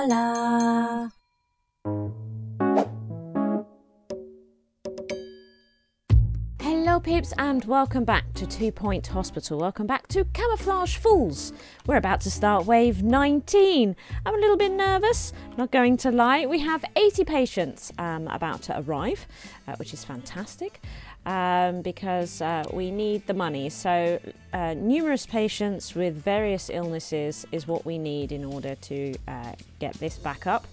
Blarla. Hello peeps and welcome back to 2 Point Hospital. Welcome back to Camouflage Fools. We're about to start wave 19. I'm a little bit nervous, not going to lie. We have 80 patients about to arrive, which is fantastic because we need the money. So numerous patients with various illnesses is what we need in order to get this back up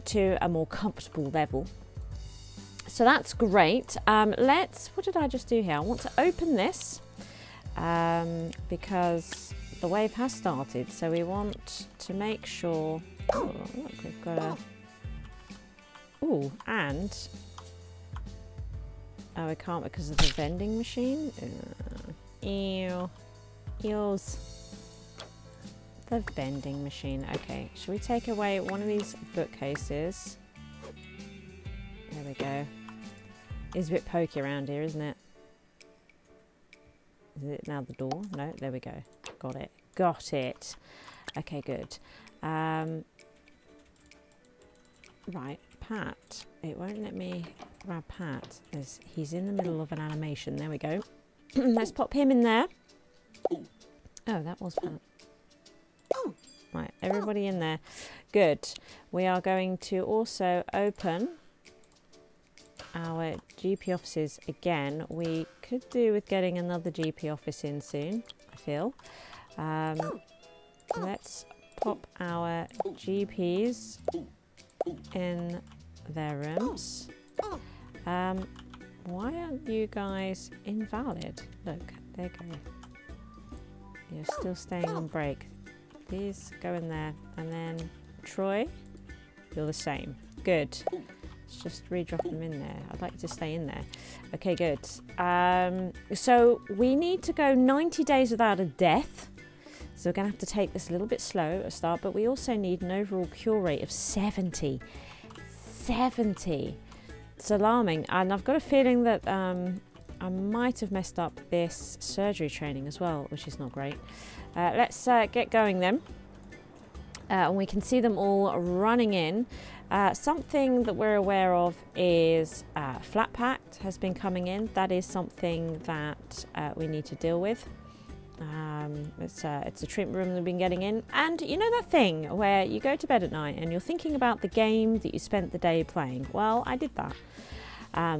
to a more comfortable level. So that's great. What did I just do here? I want to open this because the wave has started. So we want to make sure, oh, look, we've got a, oh, and, oh, we can't because of the vending machine. Ew, eels. The vending machine. Okay, should we take away one of these bookcases? There we go. It's a bit pokey around here, isn't it? Is it now the door? No, there we go. Got it. Got it. Okay, good. Right, Pat. It won't let me grab Pat as he's in the middle of an animation. There we go. Let's pop him in there. Oh, that was Pat. Right, everybody in there. Good. We are going to also open our GP offices again. We could do with getting another GP office in soon, I feel. Let's pop our GPs in their rooms. Why aren't you guys invalid? Look, there you go. You're still staying on break. Please go in there. And then Troy, you're the same. Good. Let's just re-drop them in there. I'd like you to stay in there. Okay, good. So we need to go 90 days without a death. So we're going to have to take this a little bit slow at start, but we also need an overall cure rate of 70. 70. It's alarming. And I've got a feeling that I might have messed up this surgery training as well, which is not great. Let's get going then. And we can see them all running in. Something that we're aware of is flat packed has been coming in. That is something that we need to deal with. It's a treatment room that we've been getting in. And you know that thing where you go to bed at night and you're thinking about the game that you spent the day playing? Well, I did that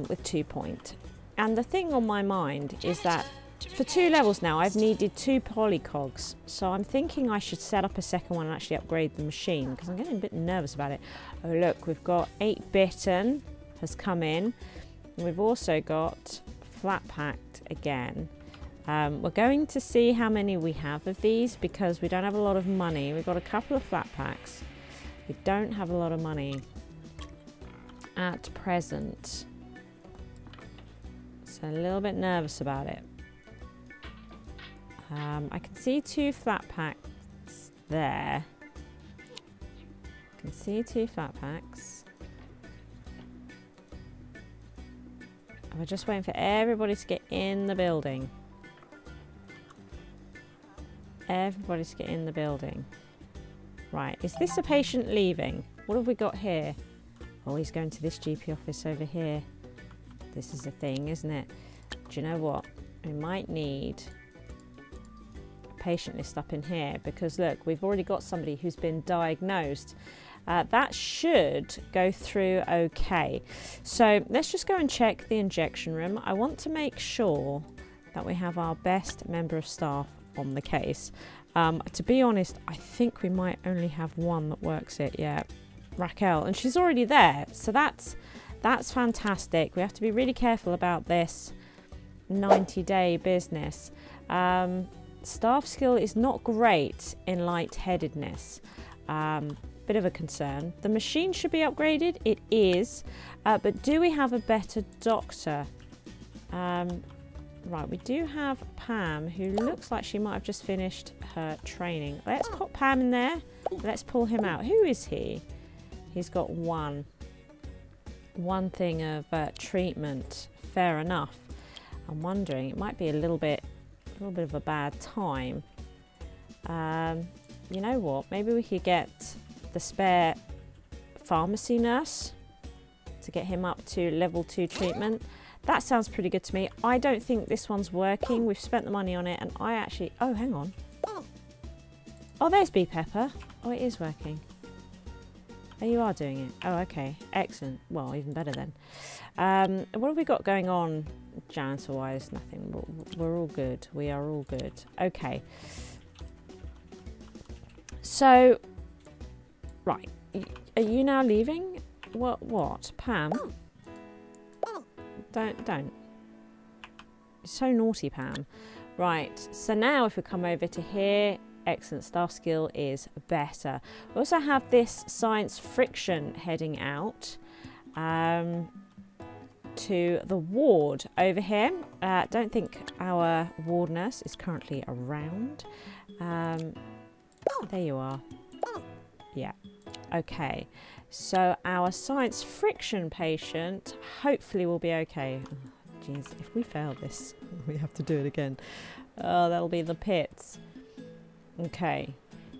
with 2 Point. And the thing on my mind is that for 2 levels now, I've needed 2 polycogs. So I'm thinking I should set up a second one and actually upgrade the machine because I'm getting a bit nervous about it. Oh look, we've got 8-bitten has come in. We've also got flat packed again. We're going to see how many we have of these because we don't have a lot of money. We've got a couple of flat packs. We don't have a lot of money at present. So a little bit nervous about it. I can see 2 flat packs there. I can see 2 flat packs. And we're just waiting for everybody to get in the building. Everybody to get in the building. Right, is this a patient leaving? What have we got here? Oh, he's going to this GP office over here. This is a thing, isn't it? Do you know what? We might need patient list up in here because look, we've already got somebody who's been diagnosed. That should go through okay. So let's just go and check the injection room. I want to make sure that we have our best member of staff on the case. To be honest, I think we might only have one that works it yet, Raquel, and she's already there. So that's fantastic. We have to be really careful about this 90-day business. Staff skill is not great in lightheadedness. Bit of a concern. The machine should be upgraded. It is. But do we have a better doctor? Right, we do have Pam, who looks like she might have just finished her training. Let's put Pam in there. Let's pull him out. Who is he? He's got one thing of treatment. Fair enough. I'm wondering, it might be a little bit of a bad time. You know what? Maybe we could get the spare pharmacy nurse to get him up to level 2 treatment. That sounds pretty good to me. I don't think this one's working. We've spent the money on it, and I actually... Oh, hang on. Oh, there's Bee Pepper. Oh, it is working. Oh, you are doing it. Oh, okay. Excellent. Well, even better then. What have we got going on janitor-wise? Nothing. We're all good. We are all good. Okay. So, right. Are you now leaving? What? Pam? Don't. You're so naughty, Pam. Right, so now if we come over to here, excellent, staff skill is better. We also have this science friction heading out to the ward over here. Don't think our ward nurse is currently around. There you are. Yeah, okay. So our science friction patient hopefully will be okay. Oh, jeez, if we fail this, we have to do it again. Oh, that'll be the pits. Okay.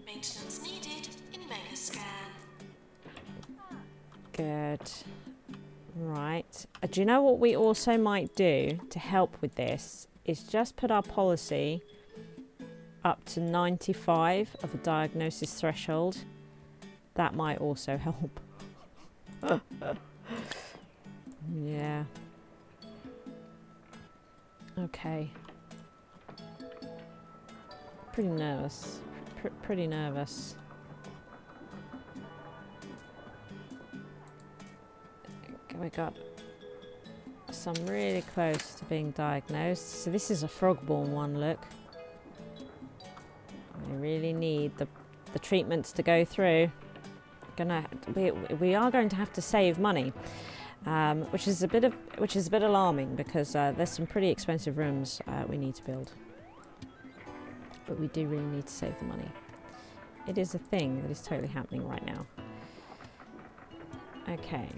Maintenance needed in mega scan. Good. Right. Do you know what we also might do to help with this? Is just put our policy up to 95 of a diagnosis threshold. That might also help. Yeah. Okay. Pretty nervous. Pretty nervous. We got some really close to being diagnosed. So this is a frog-born one, look. We really need the treatments to go through. We are going to have to save money, which is a bit alarming because there's some pretty expensive rooms we need to build, but we do really need to save the money. It is a thing that is totally happening right now. Okay.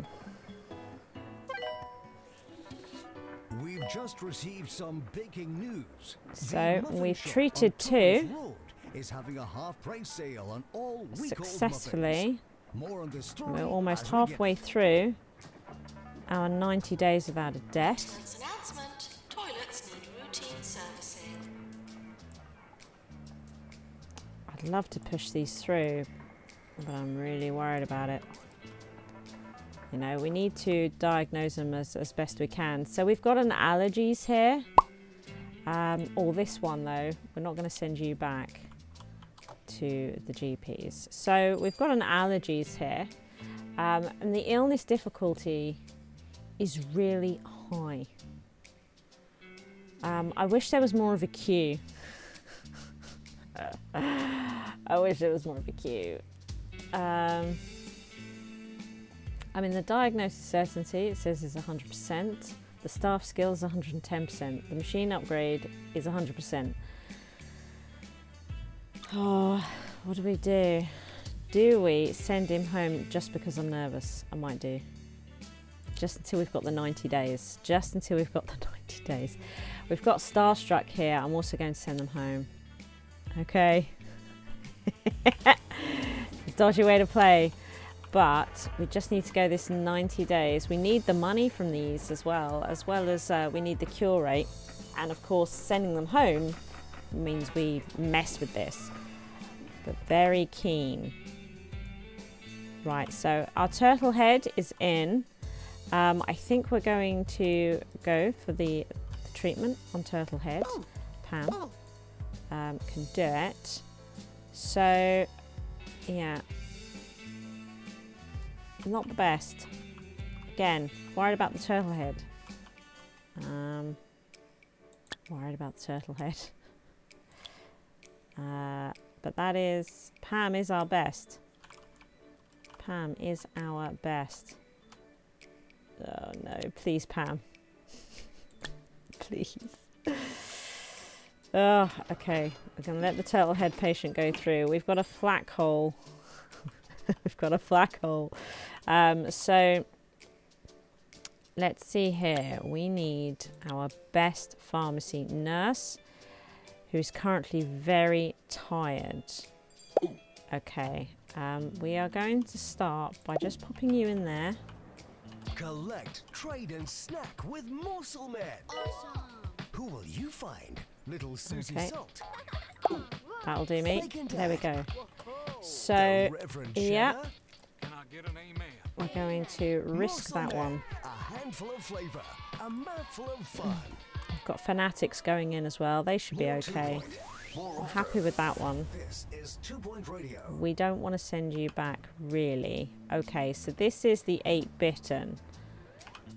We've just received some breaking news. So we've treated 2 is having a half-price sale on all successfully. More on this story. We're almost halfway through our 90 days without a death. Announcement: toilets need routine servicing. I'd love to push these through, but I'm really worried about it. You know, we need to diagnose them as best we can. So we've got an allergies here. Or this one though, we're not going to send you back to the GPs. So we've got an allergies here. And the illness difficulty is really high. I wish there was more of a queue. I wish there was more of a queue. I mean, the diagnosis certainty, it says, is 100%. The staff skill is 110%. The machine upgrade is 100%. Oh, what do we do? Do we send him home just because I'm nervous? I might do. Just until we've got the 90 days. Just until we've got the 90 days. We've got Starstruck here. I'm also going to send them home. Okay. Dodgy way to play. But we just need to go this 90 days. We need the money from these as well as we need the cure rate. And of course, sending them home means we mess with this. But very keen. Right, so our turtle head is in. I think we're going to go for the treatment on turtle head. Pam can do it. So, yeah. Not the best. Again, worried about the turtle head. Worried about the turtle head. But that is... Pam is our best. Pam is our best. Oh no, please Pam. Please. Oh, okay. We're going to let the turtle head patient go through. We've got a flak hole. We've got a flak hole. So let's see here. We need our best pharmacy nurse who's currently very tired. Okay, we are going to start by just popping you in there. Collect, trade, and snack with Morsel Men. Awesome. Who will you find? Little Susie Okay. Salt. That'll do me. Bacon There we Dad. go. The So, Reverend yeah, Cheddar. Can I get an amen? we're going to risk Morsel that Men. one. A handful of flavour, a mouthful of fun. We've got fanatics going in as well. They should be More okay. 2 Point. More I'm often. happy with that one. This is 2 Point Radio. We don't want to send you back, really. Okay, so this is the 8-bitten,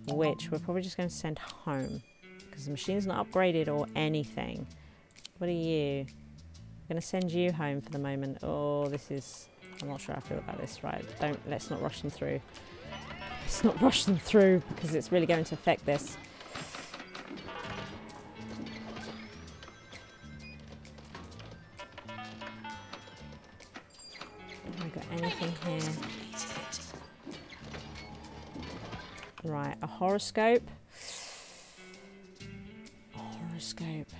which we're probably just going to send home because the machine's not upgraded or anything. What are you? I'm going to send you home for the moment. Oh, this is... I'm not sure how I feel about this. Right, let's not rush them through. Let's not rush them through because it's really going to affect this. Have we got anything here? Right, a horoscope. Horoscope.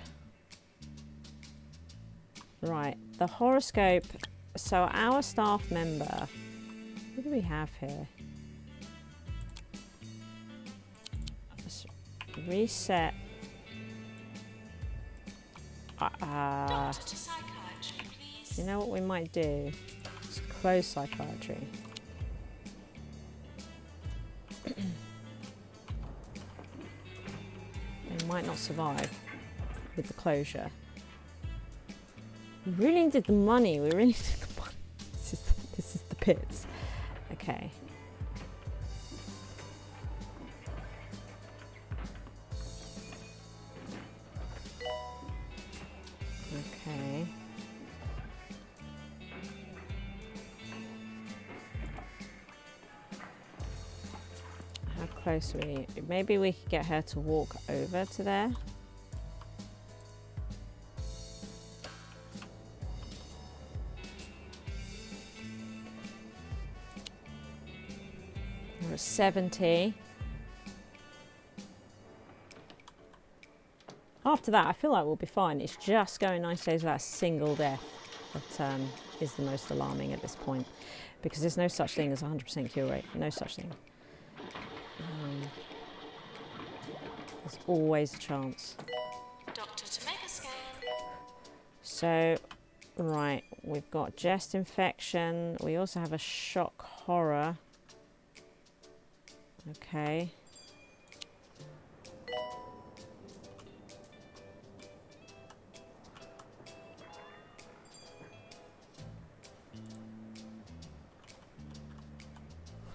Right, the horoscope. So our staff member, who do we have here? Let's reset. Doctor to psychiatry, please. You know what we might do? Let's close psychiatry. They might not survive with the closure. We really needed the money. We really needed the money. This is the pits. Okay. Okay. How close are we? Maybe we could get her to walk over to there. We're at 70. After that, I feel like we'll be fine. It's just going 90 days without a single death that is the most alarming at this point, because there's no such thing as 100% cure rate. No such thing. There's always a chance. Doctor to make a scan. So, right, we've got chest infection. We also have a shock horror. Okay.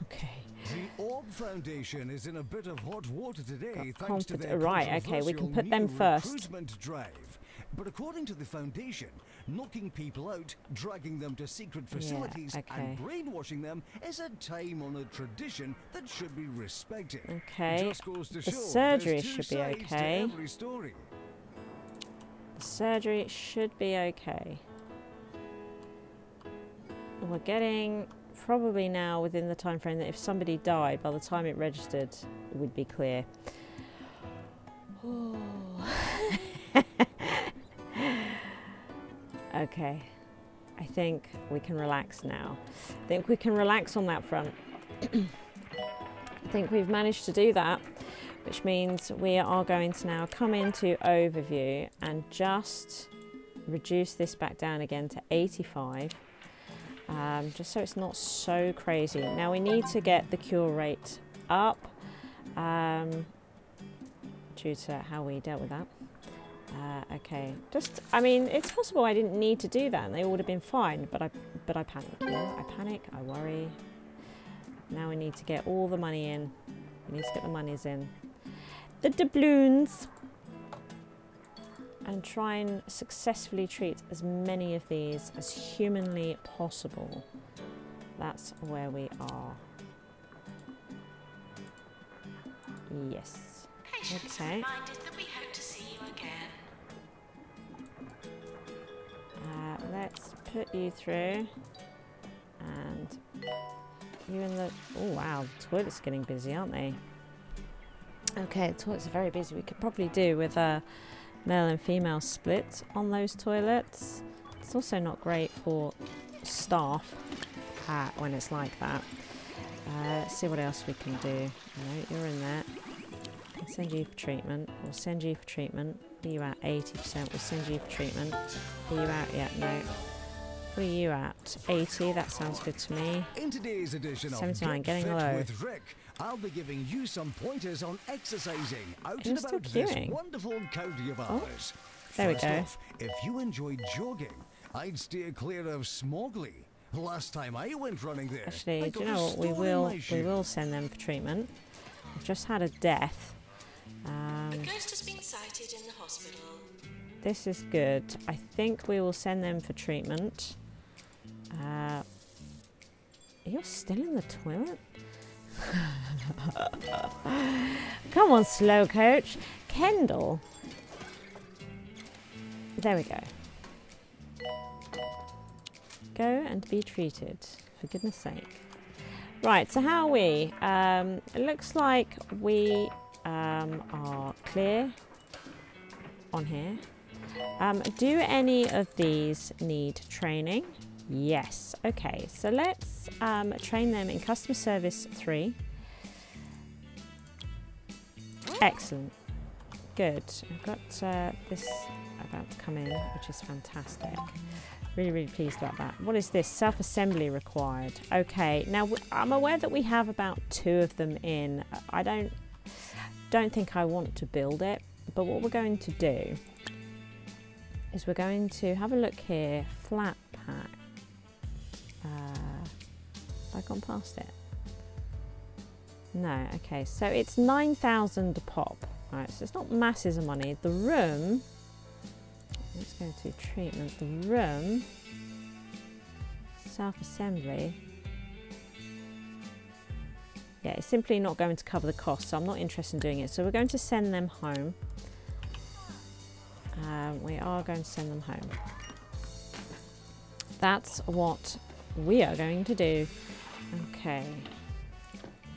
Okay. The Orb Foundation is in a bit of hot water today Got thanks to their right, okay, we can controversial put them new first. recruitment drive. But according to the foundation, knocking people out, dragging them to secret facilities okay. and brainwashing them is a time-honoured tradition that should be respected. Okay. Just goes to The show surgery there's two should be sides to okay. every story. The surgery should be okay. We're getting probably now within the time frame that if somebody died, by the time it registered, it would be clear. Ooh. Okay, I think we can relax now. I think we can relax on that front. I think we've managed to do that, which means we are going to now come into overview and just reduce this back down again to 85, just so it's not so crazy. Now we need to get the cure rate up due to how we dealt with that. Okay, just, I mean, it's possible I didn't need to do that and they would have been fine, but I panic, you know? I panic, I worry. Now we need to get all the money in. We need to get the monies in. The doubloons. And try and successfully treat as many of these as humanly possible. That's where we are. Yes. Patients Okay. reminded that we hope to see you again. Let's put you through. And you in the... Oh, wow. The toilets are getting busy, aren't they? Okay, the toilets are very busy. We could probably do with a male and female split on those toilets. It's also not great for staff when it's like that. Let's see what else we can do. No, you're in there. We'll send you for treatment. We'll send you for treatment. Are you at 80%? We'll send you for treatment. Are you out yet? No. What are you at? 80. That sounds good to me. In today's edition of 79, Get getting Fit low. with Rick, I'll be giving you some pointers on exercising out You're and still about this queuing. wonderful county of Oh, ours. there we First go. off, if you enjoy jogging, I'd steer clear of Smogley. Last time I went running there, Actually, I do you got a know what? stone in my shoe. We will send them for treatment. We've just had a death. A ghost has been sighted in the hospital. This is good. I think we will send them for treatment. You're still in the toilet? Come on, slow coach. Kendall. There we go. Go and be treated, for goodness sake. Right, so how are we? It looks like we are clear on here. Do any of these need training? Yes. Okay, so let's train them in customer service 3. Excellent. Good. I've got this about to come in, which is fantastic. Really, really pleased about that. What is this? Self-assembly required. Okay, now I'm aware that we have about 2 of them in. I don't think I want to build it, but what we're going to do is we're going to have a look here. Flat pack. Have I gone past it? No. Okay, so it's 9,000 a pop. Right, so it's not masses of money. The room. Let's go to treatment. The room. Self-assembly. Yeah, it's simply not going to cover the cost, so I'm not interested in doing it. So we're going to send them home. We are going to send them home. That's what we are going to do. Okay.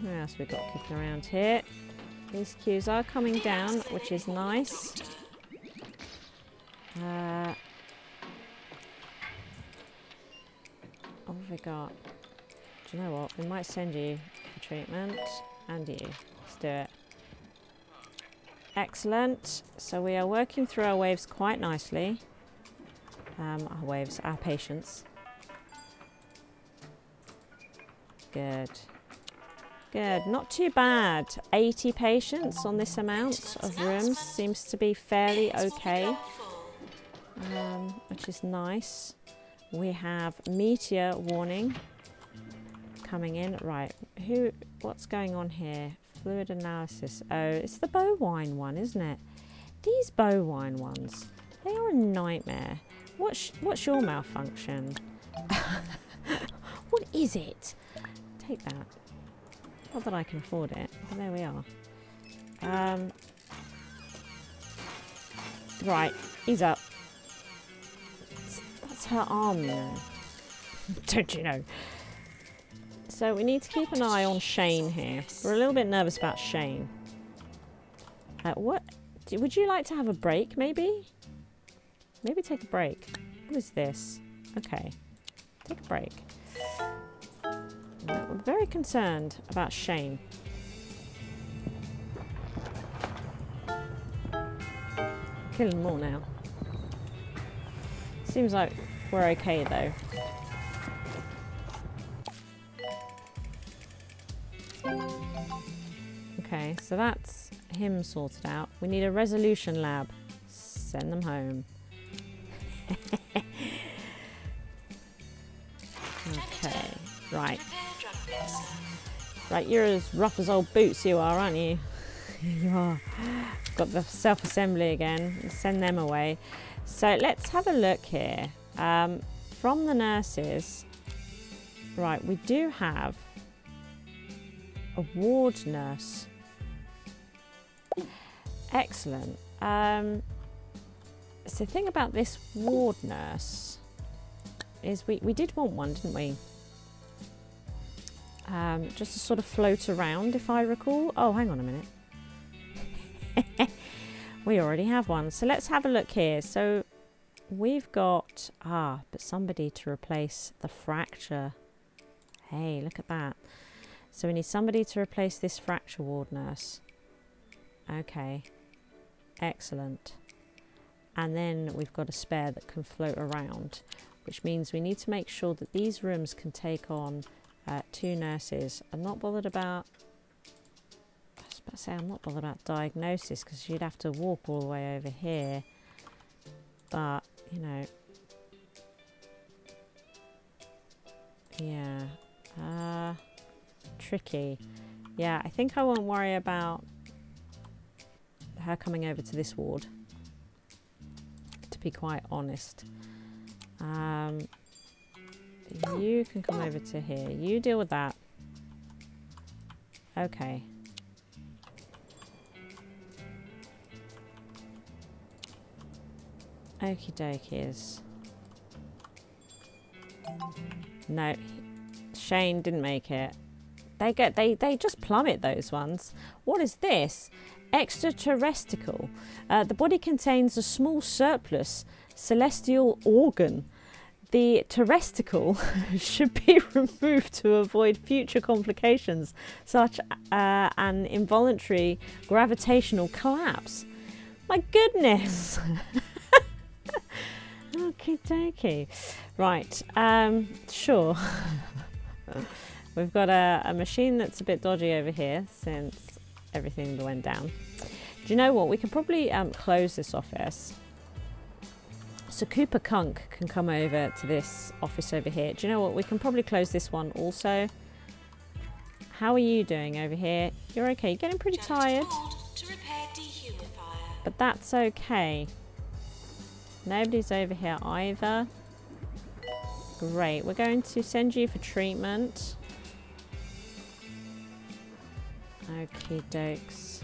What else we got kicking around here? These queues are coming down, which is nice. What have we got? Do you know what? We might send you for treatment. And you. Let's do it. Excellent. So we are working through our waves quite nicely. Our patients. Good. Good. Not too bad. 80 patients on this amount of rooms seems to be fairly okay. Which is nice. We have meteor warning coming in. Right. What's going on here? Fluid analysis. Oh, it's the bovine one, isn't it? These bovine ones, they are a nightmare. What's your malfunction? What is it? Take that. Not that I can afford it, but there we are. Right, he's up. That's her arm, you know. Don't you know? So we need to keep an eye on Shane here. We're a little bit nervous about Shane. Would you like to have a break, maybe? Maybe take a break. What is this? Okay. Take a break. We're very concerned about Shane. Killing them all now. Seems like we're okay, though. Okay, so that's him sorted out. We need a resolution lab. Send them home. Okay, right. Right, you're as rough as old boots you are, aren't you? You are. Got the self-assembly again. Send them away. So let's have a look here. From the nurses, right, we do have a ward nurse. Excellent. So the thing about this ward nurse is we did want one, didn't we? Just to sort of float around, if I recall. Oh, hang on a minute. We already have one. So let's have a look here. So we've got, but somebody to replace the fracture. Hey, look at that. So we need somebody to replace this fracture ward nurse. Okay, excellent. And then we've got a spare that can float around, which means we need to make sure that these rooms can take on 2 nurses. I'm not bothered about, I was about to say I'm not bothered about diagnosis because you'd have to walk all the way over here. But, you know, yeah, tricky. Yeah, I think I won't worry about her coming over to this ward, to be quite honest. You can come over to here. You deal with that. Okay. Okie dokies. No, Shane didn't make it. They just plummet, those ones. What is this? Extraterrestrial. The body contains a small surplus celestial organ. The terrestrial should be removed to avoid future complications, such an involuntary gravitational collapse. My goodness. Okie dokie. Right, sure. We've got a machine that's a bit dodgy over here since everything went down. Do you know what? We can probably close this office. So Cooper Kunk can come over to this office over here. Do you know what? We can probably close this one also. How are you doing over here? You're okay. You're getting pretty tired. But that's okay. Nobody's over here either. Great. We're going to send you for treatment. Okie dokes.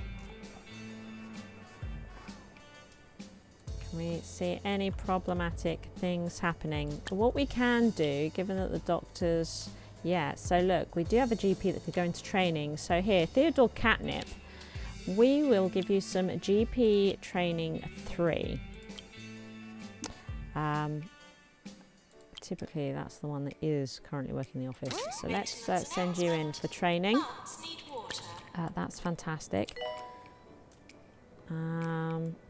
Can we see any problematic things happening? What we can do, given that the doctors... Yeah, so look, we do have a GP that could go into training. So here, Theodore Catnip, we will give you some GP training 3. Typically, that's the one that is currently working in the office. So let's send you in for training. That's fantastic.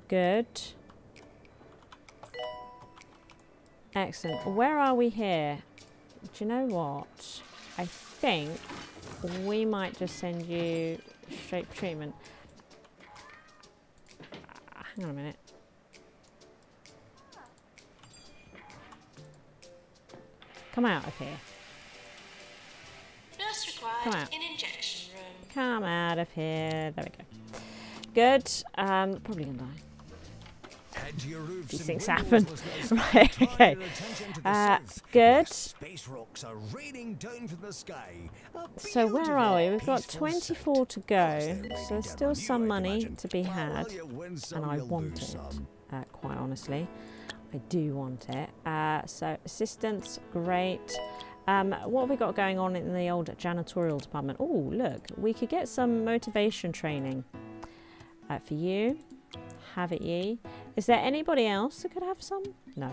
Good. Excellent. Where are we here? Do you know what? I think we might just send you straight for treatment. Hang on a minute. Come out of here. Nurse required Come out. in injection room. Come out of here. There we go. Good. Probably gonna die. These things happen. Right, okay. Good. Space rocks are raining down from the sky. So where are we? We've got 24 to go. So there's still some money to be had. And I want it, quite honestly. I do want it. So assistance, great. What have we got going on in the old janitorial department? Oh, look, we could get some motivation training for you. Have it ye. Is there anybody else that could have some? No.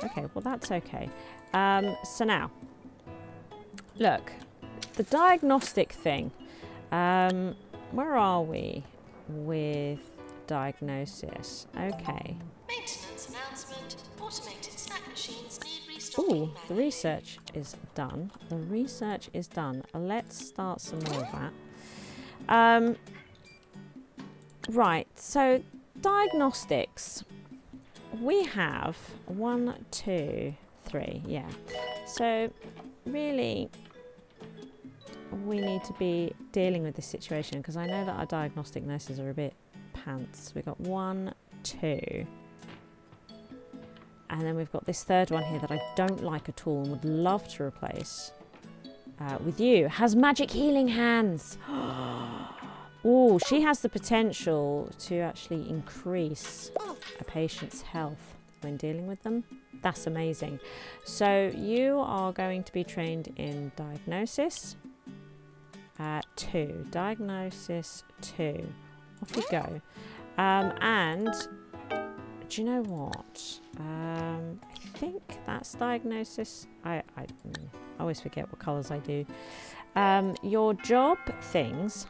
Okay, well that's okay. So now, look, the diagnostic thing. Where are we with diagnosis? Okay. Maintenance announcement. Automated snack machines need restocking. Ooh, the research is done. The research is done. Let's start some more of that. Right, so diagnostics. We have 1, 2, 3, yeah. So really we need to be dealing with this situation because I know that our diagnostic nurses are a bit pants. We've got 1, 2. And then we've got this third one here that I don't like at all and would love to replace with you. Has magic healing hands. Oh, she has the potential to actually increase a patient's health when dealing with them. That's amazing. So you are going to be trained in diagnosis 2. Diagnosis 2. Off you go. And Do you know what? I think that's diagnosis. I always forget what colours I do. Your job things,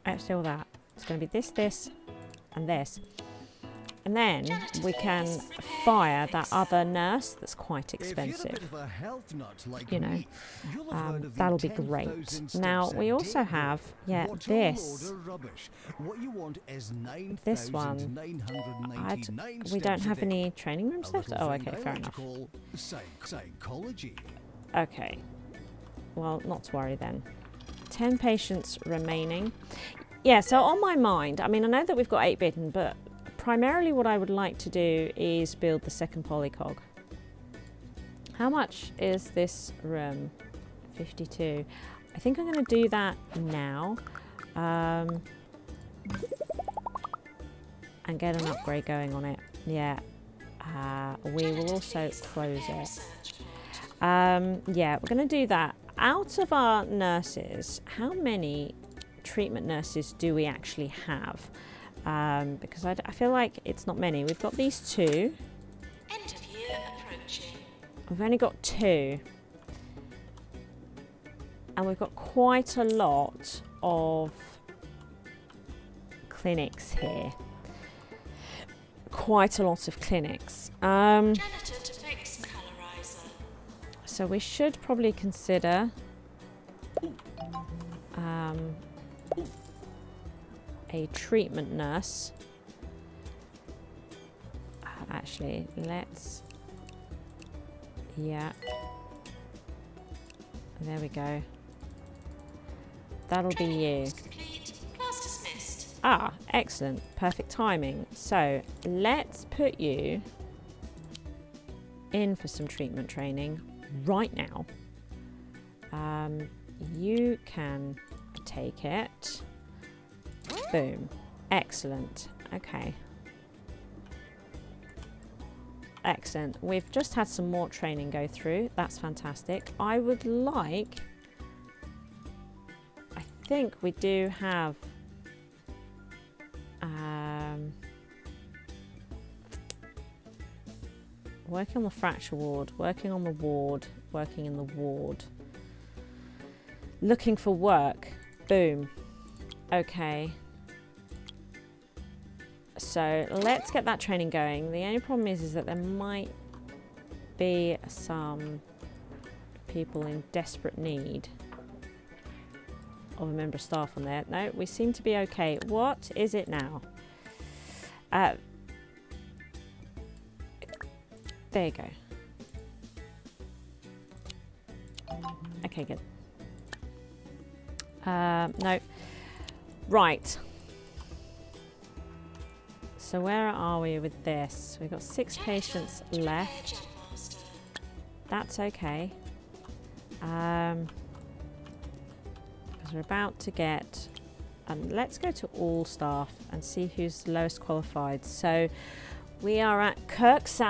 actually all that, it's going to be this, this and this. And then we can fire that other nurse that's quite expensive. You know, that'll be great. Now we also have, yeah, this. This one. We don't have any training rooms left? Oh, okay, fair enough. Okay. Well, not to worry then. 10 patients remaining. Yeah, so on my mind, I mean, I know that we've got 8-bitten, but primarily what I would like to do is build the second polycog. How much is this room? 52. I think I'm going to do that now. And get an upgrade going on it. Yeah. We will also close it. Yeah, we're going to do that. Out of our nurses, how many treatment nurses do we actually have? Because I feel like it's not many. We've got these 2. End of year approaching. We've only got 2. And we've got quite a lot of clinics here. Quite a lot of clinics. Janitor to fix colorizer. So we should probably consider a treatment nurse. Actually, let's... Yeah. There we go. That'll be you. Complete. Class dismissed. Ah, excellent. Perfect timing. So, let's put you in for some treatment training right now. You can take it. Boom. Excellent. Okay. Excellent. We've just had some more training go through. That's fantastic. I would like... I think we do have... working on the fracture ward, working on the ward, working in the ward. Looking for work. Boom. Okay. So let's get that training going. The only problem is that there might be some people in desperate need of a member of staff on there. No, we seem to be okay. What is it now? There you go. Okay, good. No. Right. So where are we with this? We've got 6 patients left. That's okay. Because we're about to get... And let's go to all staff and see who's lowest qualified. So we are at Kirk's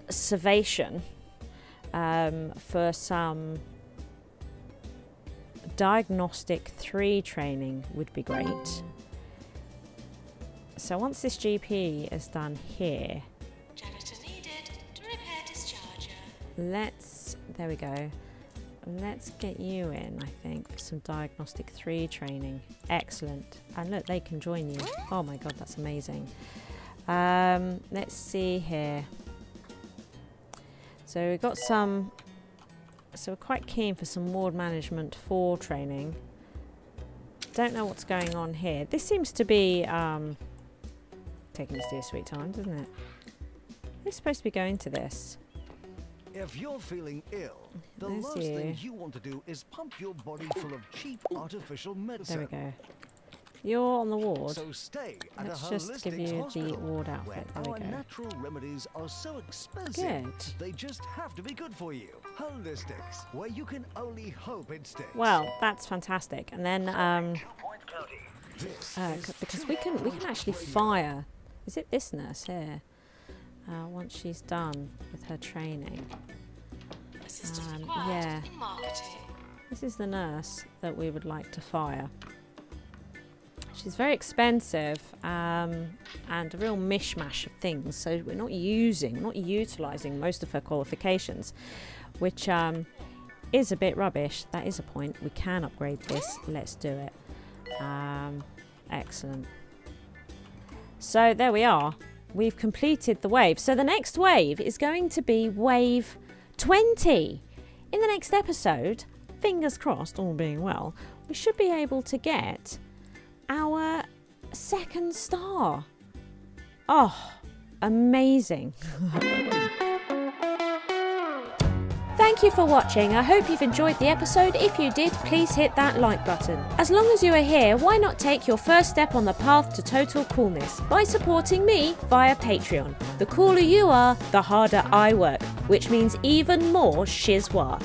Salvation for some diagnostic 3 training would be great. So once this GP is done here, Janitor needed to repair discharger. there we go. Let's get you in, I think, for some diagnostic 3 training. Excellent. And look, they can join you. Oh my god, that's amazing. Let's see here. So we've got some... So we're quite keen for some ward management 4 training. Don't know what's going on here. This seems to be taking us to a sweet time, doesn't it? We're supposed to be going to this. If you're feeling ill, the There's last you. thing you want to do is pump your body full of cheap artificial medicine. There we go. You're on the ward. So stay at Let's a just give you holistic the ward outfit. where There our we go. natural remedies are so expensive. Good. They just have to be good for you. Holistics, where you can only hope it sticks. Well, that's fantastic. And then because we can actually fire. Is it this nurse here? Once she's done with her training. Assistant required yeah. in marketing. This is the nurse that we would like to fire. She's very expensive, and a real mishmash of things. So we're not utilising most of her qualifications, which is a bit rubbish. That is a point. We can upgrade this. Let's do it. Excellent. So there we are. We've completed the wave. So the next wave is going to be wave 20. In the next episode, fingers crossed, all being well, we should be able to get our second star. Oh, amazing. Thank you for watching. I hope you've enjoyed the episode. If you did, please hit that like button. As long as you are here, why not take your first step on the path to total coolness by supporting me via Patreon. The cooler you are, the harder I work, which means even more SHIZWAH.